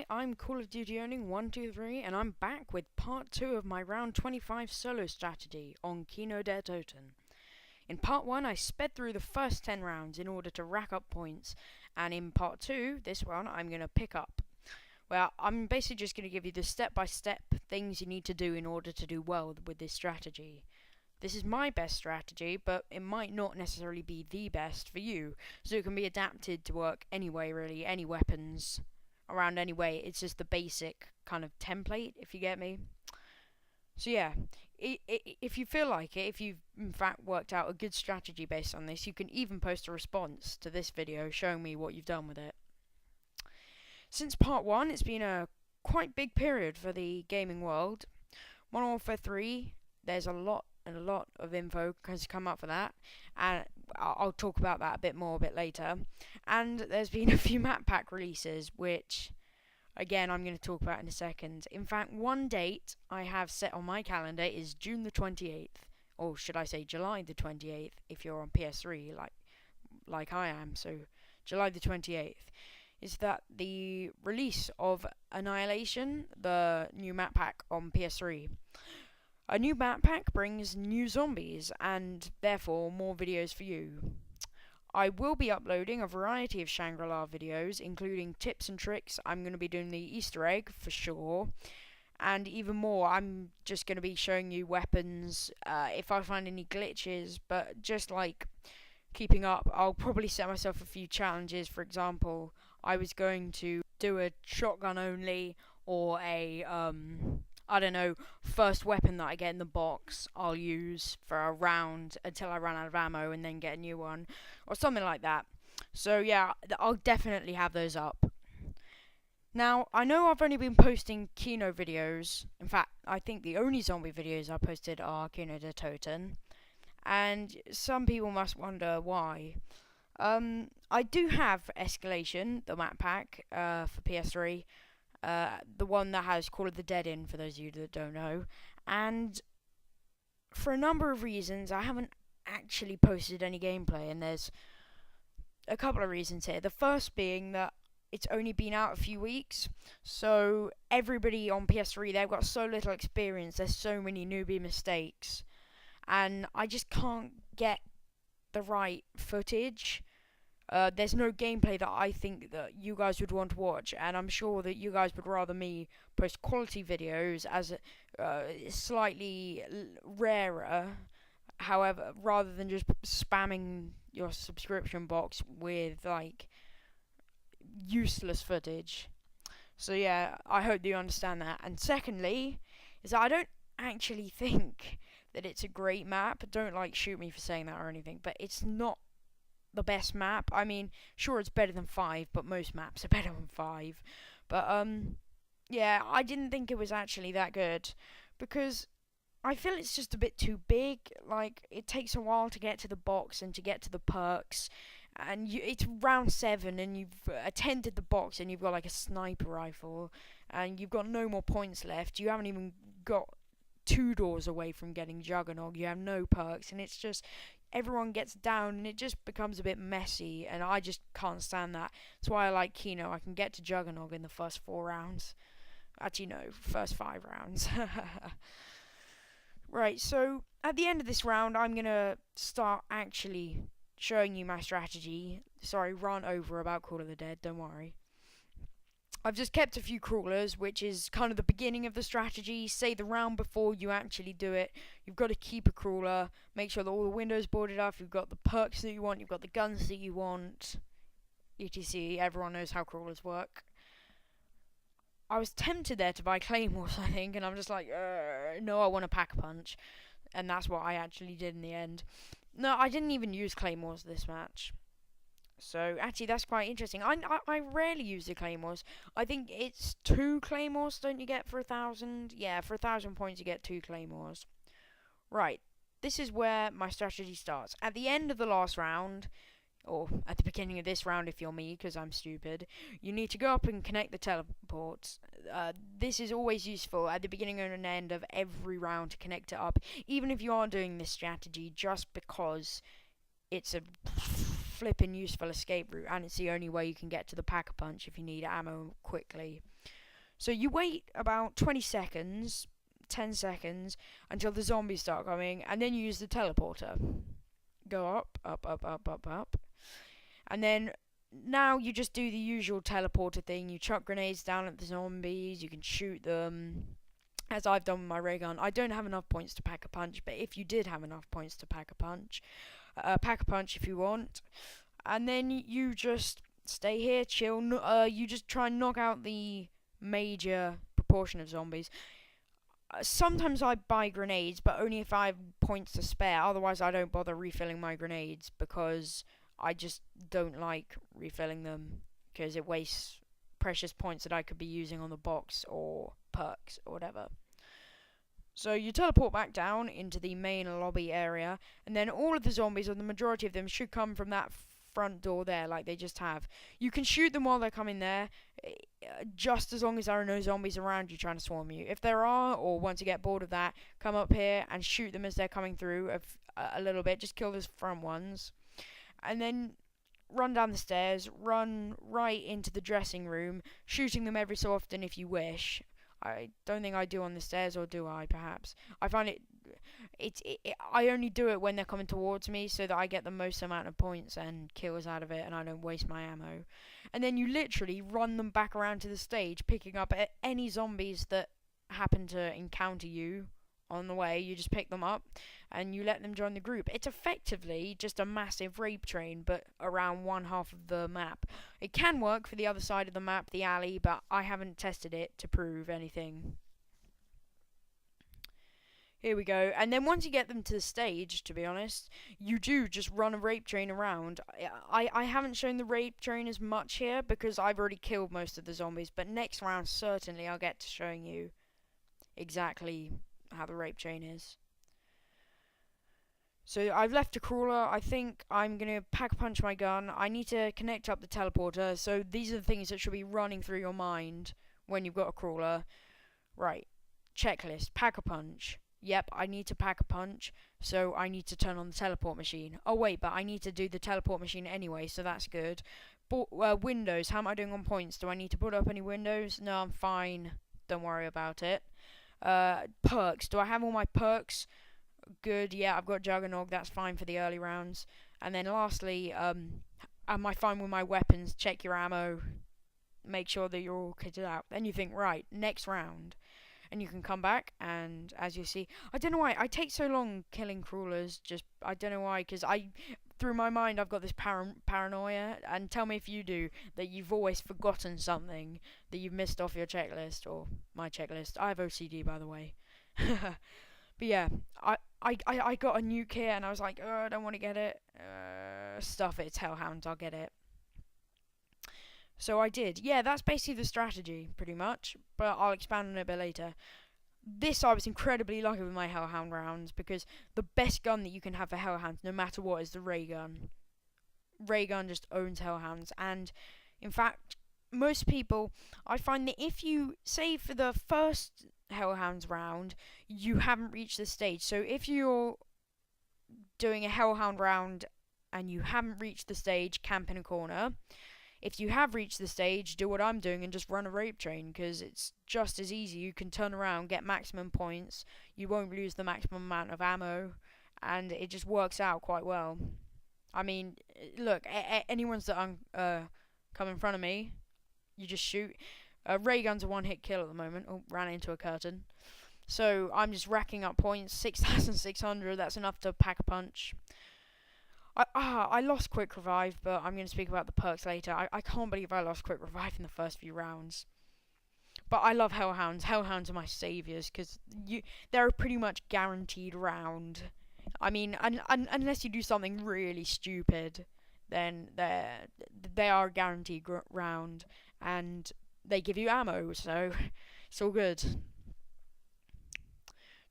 Hi, I'm Call of Duty owning 123, and I'm back with part 2 of my round 25 solo strategy on Kino Der Toten. In part 1, I sped through the first 10 rounds in order to rack up points, and in part 2, this one, I'm going to pick up. Well, I'm basically just going to give you the step-by-step things you need to do in order to do well with this strategy. This is my best strategy, but it might not necessarily be the best for you, so it can be adapted to work anyway, really, any weapons around anyway. It's just the basic kind of template, if you get me. So yeah, if you feel like it, if you've in fact worked out a good strategy based on this, you can even post a response to this video showing me what you've done with it. Since part 1, it's been a quite big period for the gaming world. Modern Warfare 3, there's a lot of info has come up for that, and I'll talk about that a bit more a bit later. And there's been a few map pack releases, which again I'm going to talk about in a second. In fact, one date I have set on my calendar is June the 28th, or should I say July the 28th if you're on PS3 like I am. So July the 28th is that the release of Annihilation, the new map pack on PS3. A new map pack brings new zombies, and therefore more videos for you. I will be uploading a variety of Shangri-La videos, including tips and tricks. I'm going to be doing the Easter egg, for sure. And even more, I'm just going to be showing you weapons, if I find any glitches, but just like keeping up, I'll probably set myself a few challenges. For example, I was going to do a shotgun only, or a, I don't know, first weapon that I get in the box I'll use for a round until I run out of ammo and then get a new one, or something like that. So yeah, I'll definitely have those up. Now, I know I've only been posting Kino videos. In fact, I think the only zombie videos I posted are Kino Der Toten, and some people must wonder why. I do have Escalation, the map pack, for PS3. The one that has Call of the Dead in, for those of you that don't know. And for a number of reasons, I haven't actually posted any gameplay, and there's a couple of reasons here. The first being that it's only been out a few weeks, so everybody on PS3, they've got so little experience, there's so many newbie mistakes, and I just can't get the right footage. There's no gameplay that I think that you guys would want to watch, and I'm sure that you guys would rather me post quality videos as slightly rarer, however, rather than just spamming your subscription box with like useless footage. So yeah, I hope you understand that. And secondly, is that I don't actually think that it's a great map. Don't like shoot me for saying that or anything, but it's not the best map. I mean, sure, it's better than 5, but most maps are better than 5. But yeah, I didn't think it was actually that good, because I feel it's just a bit too big. Like, it takes a while to get to the box and to get to the perks, and it's round 7 and you've attended the box and you've got like a sniper rifle and you've got no more points left. You haven't even got 2 doors away from getting Juggernog. You have no perks, and it's just everyone gets down and it just becomes a bit messy, and I just can't stand that. That's why I like Kino. I can get to Juggernog in the first 4 rounds. Actually, no, first 5 rounds. Right, so at the end of this round, I'm going to start actually showing you my strategy. Sorry, run over about Call of the Dead, don't worry. I've just kept a few crawlers, which is kind of the beginning of the strategy. Say the round before you actually do it, you've got to keep a crawler, make sure that all the windows boarded up, you've got the perks that you want, you've got the guns that you want, etc. Everyone knows how crawlers work. I was tempted there to buy claymores, I think, and I'm just like, no, I want a pack-a-punch, and that's what I actually did in the end. No, I didn't even use claymores this match. So, actually, that's quite interesting. I rarely use the claymores. I think it's 2 claymores, don't you get, for 1,000? Yeah, for 1,000 points you get 2 claymores. Right, this is where my strategy starts. At the end of the last round, or at the beginning of this round if you're me, because I'm stupid, you need to go up and connect the teleports. This is always useful at the beginning and end of every round to connect it up, even if you are doing this strategy, just because it's a flippin' useful escape route, and it's the only way you can get to the pack-a-punch if you need ammo quickly. So you wait about 20 seconds, 10 seconds, until the zombies start coming, and then you use the teleporter. Go up, up, up, up, up, up. And then now you just do the usual teleporter thing. You chuck grenades down at the zombies, you can shoot them, as I've done with my ray gun. I don't have enough points to pack a punch, but if you did have enough points to pack a punch if you want. And then you just stay here, chill. You just try and knock out the major proportion of zombies. Sometimes I buy grenades, but only if I have points to spare. Otherwise, I don't bother refilling my grenades because I just don't like refilling them because it wastes precious points that I could be using on the box or perks or whatever. So you teleport back down into the main lobby area, and then all of the zombies, or the majority of them, should come from that front door there, like they just have. You can shoot them while they're coming there, just as long as there are no zombies around you trying to swarm you. If there are, or once you get bored of that, come up here and shoot them as they're coming through a little bit. Just kill those front ones. And then run down the stairs, run right into the dressing room, shooting them every so often if you wish. I don't think I do on the stairs, or do I, perhaps? I find I only do it when they're coming towards me so that I get the most amount of points and kills out of it and I don't waste my ammo. And then you literally run them back around to the stage, picking up any zombies that happen to encounter you on the way. You just pick them up and you let them join the group. It's effectively just a massive rape train, but around one half of the map. It can work for the other side of the map, the alley, but I haven't tested it to prove anything. Here we go. And then once you get them to the stage, to be honest, you do just run a rape train around. I haven't shown the rape train as much here because I've already killed most of the zombies, but next round certainly I'll get to showing you exactly how the rape train is. So I've left a crawler. I think I'm going to pack a punch my gun. I need to connect up the teleporter. So these are the things that should be running through your mind when you've got a crawler. Right. Checklist. Pack a punch. Yep, I need to pack a punch, so I need to turn on the teleport machine. Oh wait, but I need to do the teleport machine anyway, so that's good. Windows, how am I doing on points? Do I need to put up any windows? No, I'm fine. Don't worry about it. Perks, do I have all my perks? Good, yeah, I've got Juggernog, that's fine for the early rounds. And then lastly, am I fine with my weapons? Check your ammo. Make sure that you're all kitted out. Then you think, right, next round. And you can come back, and as you see, I don't know why I take so long killing crawlers. I don't know why, because through my mind, I've got this paranoia. And tell me if you do, that you've always forgotten something that you've missed off your checklist or my checklist. I have OCD, by the way. But yeah, I got a nuke here, and I was like, oh, I don't want to get it. Stuff it, it's Hellhounds. I'll get it. So I did. Yeah, that's basically the strategy, pretty much. But I'll expand on it a bit later. I was incredibly lucky with my Hellhound rounds, because the best gun that you can have for Hellhounds, no matter what, is the ray gun. Ray gun just owns Hellhounds. And, in fact, most people, I find that if you, say for the first Hellhounds round, you haven't reached the stage. So if you're doing a Hellhound round and you haven't reached the stage, camp in a corner. If you have reached the stage, do what I'm doing and just run a rape train, because it's just as easy. You can turn around, get maximum points, you won't lose the maximum amount of ammo, and it just works out quite well. I mean, look, anyone's that come in front of me, you just shoot. Ray gun's a one-hit kill at the moment. Oh, ran into a curtain. So I'm just racking up points, 6,600, that's enough to pack a punch. I lost Quick Revive, but I'm going to speak about the perks later. I can't believe I lost Quick Revive in the first few rounds. But I love Hellhounds. Hellhounds are my saviours, because they're a pretty much guaranteed round. I mean, unless you do something really stupid, then they are a guaranteed round, and they give you ammo, so it's all good.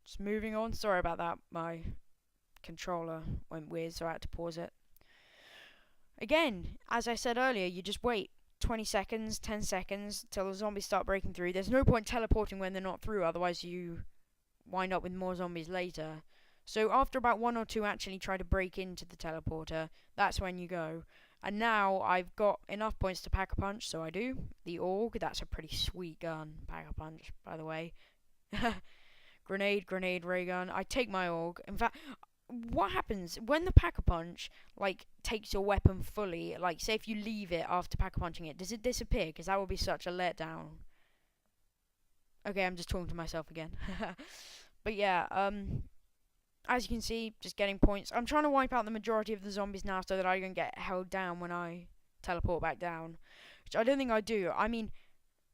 Just moving on. Sorry about that. My controller went weird, so I had to pause it. Again, as I said earlier, you just wait 20 seconds, 10 seconds till the zombies start breaking through. There's no point teleporting when they're not through, otherwise you wind up with more zombies later. So after about one or two actually try to break into the teleporter, that's when you go. And now I've got enough points to pack a punch, so I do. The AUG, that's a pretty sweet gun. Pack a punch, by the way. Grenade, ray gun. I take my AUG. In fact, what happens when the pack-a-punch like takes your weapon fully? Like, say if you leave it after pack-a-punching it, does it disappear? Because that would be such a letdown. Okay, I'm just talking to myself again. But yeah, as you can see, just getting points. I'm trying to wipe out the majority of the zombies now so that I don't get held down when I teleport back down, which I don't think I do. I mean,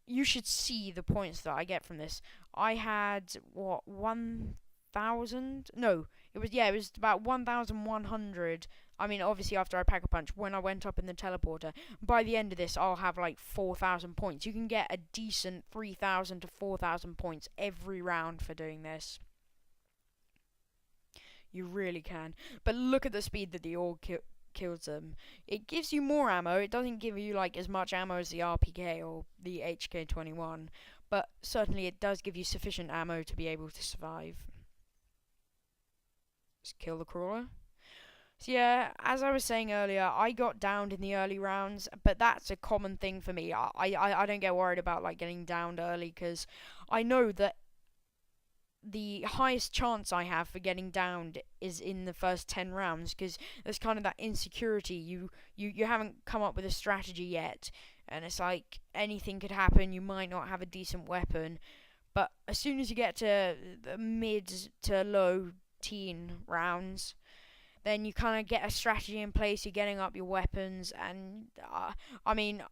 you should see the points that I get from this. I had what 1,000? No, it was about 1,100. I mean, obviously after I pack a punch, when I went up in the teleporter. By the end of this, I'll have like 4,000 points. You can get a decent 3,000 to 4,000 points every round for doing this. You really can. But look at the speed that the AUG kills them. It gives you more ammo. It doesn't give you like as much ammo as the RPK or the HK21, but certainly it does give you sufficient ammo to be able to survive. Just kill the crawler. So yeah, as I was saying earlier, I got downed in the early rounds, but that's a common thing for me. I don't get worried about like getting downed early, because I know that the highest chance I have for getting downed is in the first 10 rounds, because there's kind of that insecurity. You haven't come up with a strategy yet, and it's like anything could happen. You might not have a decent weapon, but as soon as you get to the mid to low teen rounds, then you kind of get a strategy in place. You're getting up your weapons, and I mean,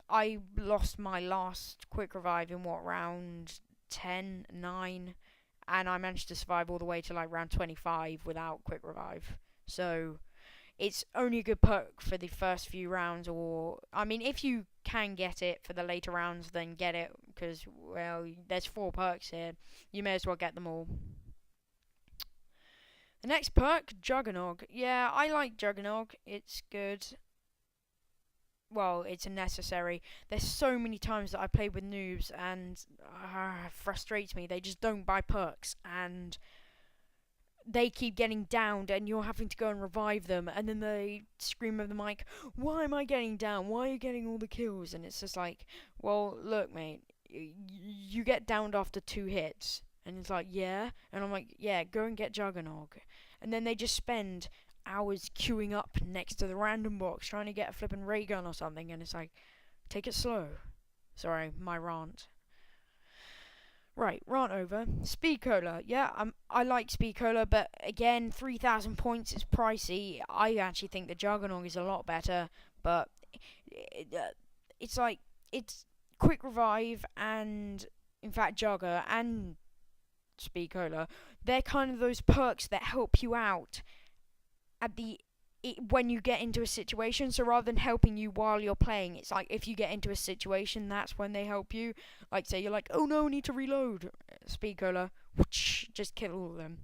I lost my last quick revive in what, round 10, 9, and I managed to survive all the way to like round 25 without quick revive. So it's only a good perk for the first few rounds, or I mean, if you can get it for the later rounds, then get it, because well, there's 4 perks here. You may as well get them all. The next perk, Juggernog. Yeah, I like Juggernog. It's good. Well, it's a necessary. There's so many times that I played with noobs, and it frustrates me. They just don't buy perks, and they keep getting downed, and you're having to go and revive them, and then they scream over the mic, "Why am I getting down? Why are you getting all the kills?" And it's just like, well, look, mate, you get downed after 2 hits. And it's like, yeah. And I'm like, yeah, go and get Juggernog. And then they just spend hours queuing up next to the random box trying to get a flippin' ray gun or something. And it's like, take it slow. Sorry, my rant. Right, rant over. Speed Cola. Yeah, I like Speed Cola, but again, 3,000 points is pricey. I actually think the Juggernog is a lot better, but it's like, it's quick revive and, in fact, Jugger and Speed Cola, they're kind of those perks that help you out at when you get into a situation. So rather than helping you while you're playing, it's like if you get into a situation, that's when they help you. Like, say you're like, oh no, I need to reload. Speed Cola, whoosh, just kill all of them.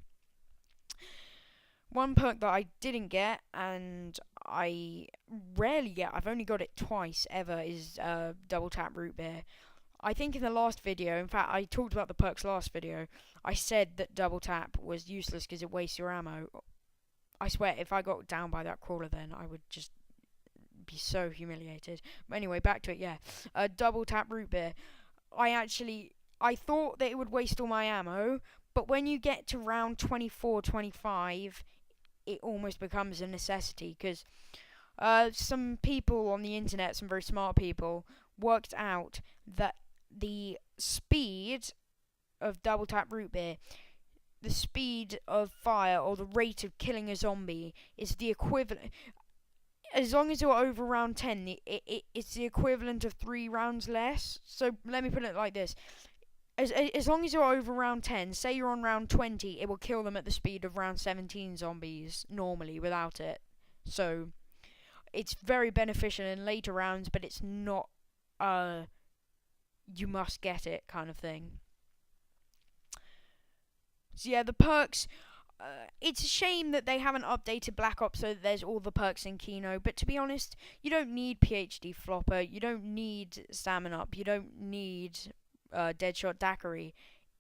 One perk that I didn't get, and I rarely get, I've only got it twice ever, is double tap root beer. I think in the last video, in fact, I talked about the perks last video, I said that double tap was useless because it wastes your ammo. I swear, if I got down by that crawler then, I would just be so humiliated. But anyway, back to it, yeah. Double tap root beer. I thought that it would waste all my ammo, but when you get to round 24, 25, it almost becomes a necessity, because some people on the internet, some very smart people, worked out that the speed of double tap root beer, the speed of fire, or the rate of killing a zombie, is the equivalent. As long as you're over round 10, it's the equivalent of 3 rounds less. So let me put it like this. As long as you're over round 10, say you're on round 20, it will kill them at the speed of round 17 zombies normally without it. So it's very beneficial in later rounds, but it's not you must get it kind of thing. So yeah, the perks, it's a shame that they haven't updated Black Ops so that there's all the perks in Kino, but to be honest, you don't need PhD Flopper, you don't need Salmon Up, you don't need Deadshot Daiquiri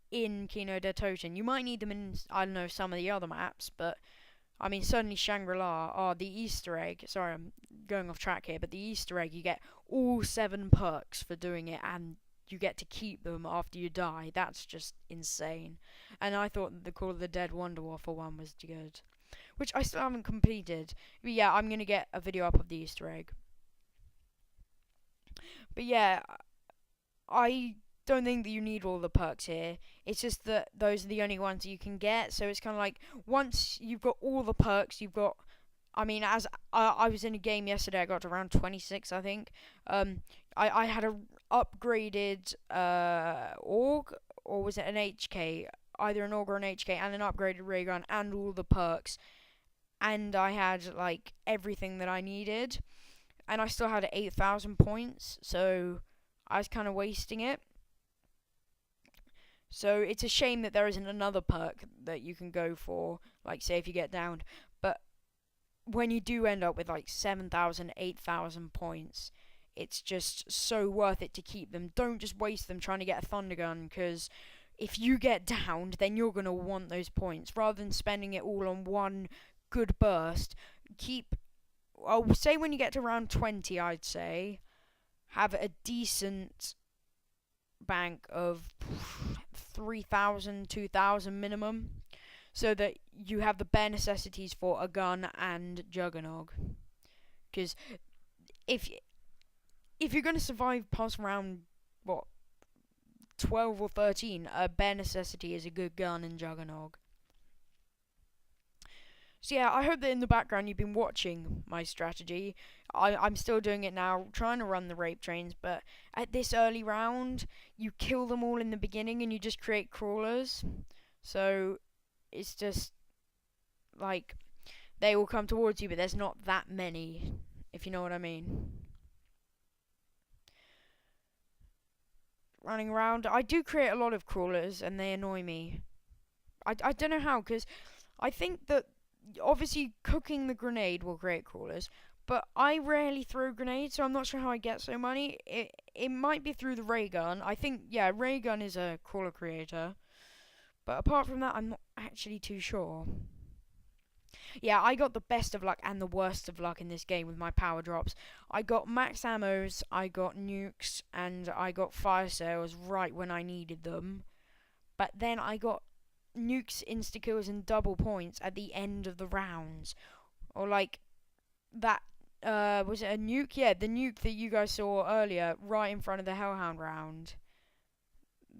in Kino Der Toten. You might need them in, I don't know, some of the other maps, but I mean, certainly Shangri-La, the Easter egg. Sorry, I'm going off track here, but the Easter egg, you get all 7 perks for doing it, and you get to keep them after you die. That's just insane. And I thought the Call of the Dead Wonder Waffle one was good, which I still haven't completed. But yeah, I'm gonna get a video up of the Easter egg. But yeah, I don't think that you need all the perks here. It's just that those are the only ones you can get. So it's kind of like, once you've got all the perks, you've got. I mean, as I was in a game yesterday, I got to around 26, I think. I had a upgraded AUG, or was it an HK? Either an AUG or an HK, and an upgraded ray gun, and all the perks. And I had like everything that I needed, and I still had 8,000 points. So I was kind of wasting it. So it's a shame that there isn't another perk that you can go for, like say if you get downed. But when you do end up with like 7,000, 8,000 points, it's just so worth it to keep them. Don't just waste them trying to get a thunder gun, because if you get downed, then you're going to want those points. Rather than spending it all on one good burst, I'll say when you get to round 20, I'd say, have a decent bank of 3,000, 2,000 minimum, so that you have the bare necessities for a gun and Juggernog. Because if you're going to survive past round, 12 or 13, a bare necessity is a good gun and Juggernog. So yeah, I hope that in the background you've been watching my strategy. I'm still doing it now, trying to run the rape trains, but at this early round, you kill them all in the beginning and you just create crawlers. So it's just like they will come towards you, but there's not that many, if you know what I mean. Running around, I do create a lot of crawlers and they annoy me. I don't know how, because I think that obviously cooking the grenade will create crawlers, but I rarely throw grenades, so I'm not sure how I get so many. It might be through the ray gun. I think, yeah, ray gun is a crawler creator, but apart from that, I'm not actually too sure. Yeah, I got the best of luck and the worst of luck in this game with my power drops. I got max ammos, I got nukes, and I got fire sales right when I needed them, but then I got nukes, insta kills, and double points at the end of the rounds. Or like that, was it a nuke? Yeah, the nuke that you guys saw earlier, right in front of the Hellhound round.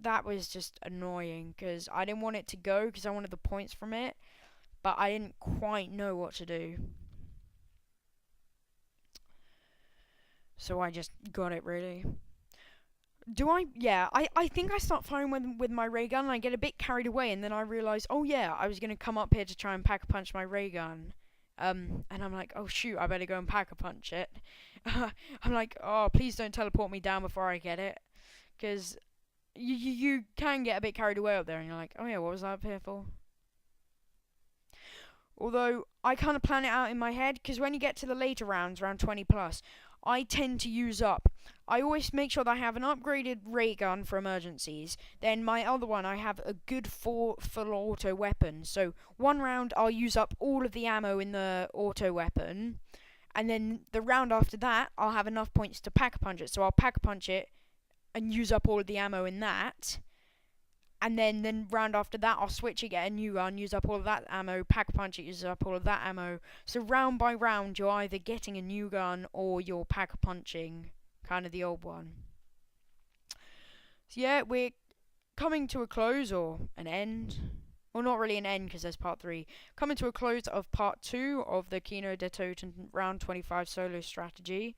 That was just annoying, because I didn't want it to go, because I wanted the points from it, but I didn't quite know what to do. So I just got it, really. Yeah, I think I start firing with my ray gun and I get a bit carried away, and then I realise, oh yeah, I was going to come up here to try and pack-a-punch my ray gun. And I'm like, oh shoot, I better go and pack-a-punch it. I'm like, oh, please don't teleport me down before I get it. Because you can get a bit carried away up there, and you're like, oh yeah, what was I up here for? Although, I kind of plan it out in my head, because when you get to the later rounds, around 20 plus, I tend to use up. I always make sure that I have an upgraded ray gun for emergencies. Then my other one, I have a good full auto weapon. So one round, I'll use up all of the ammo in the auto weapon. And then the round after that, I'll have enough points to pack-a-punch it. So I'll pack-a-punch it and use up all of the ammo in that. And then round after that, I'll switch it, get a new gun, use up all of that ammo, pack-a-punch it, use up all of that ammo. So round by round, you're either getting a new gun or you're pack-a-punching kind of the old one. So yeah, we're coming to a close, or an end. Well, not really an end, because there's part 3. Coming to a close of part 2 of the Kino Der Toten round 25 solo strategy.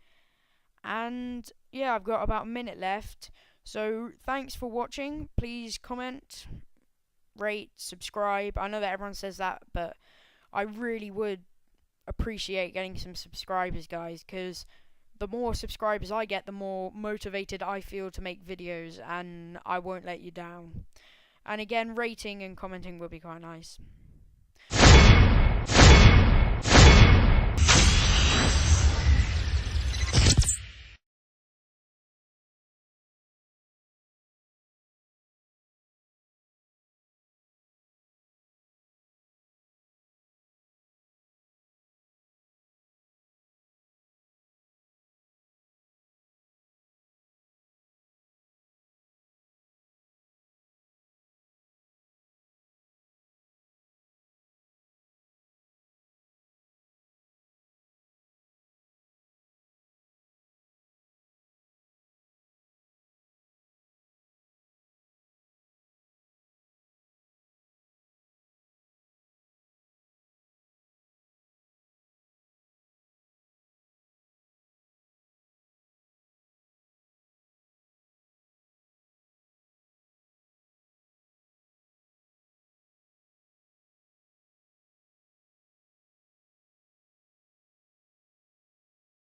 And yeah, I've got about a minute left. So, thanks for watching. Please comment, rate, subscribe. I know that everyone says that, but I really would appreciate getting some subscribers, guys, because the more subscribers I get, the more motivated I feel to make videos, and I won't let you down. And again, rating and commenting will be quite nice.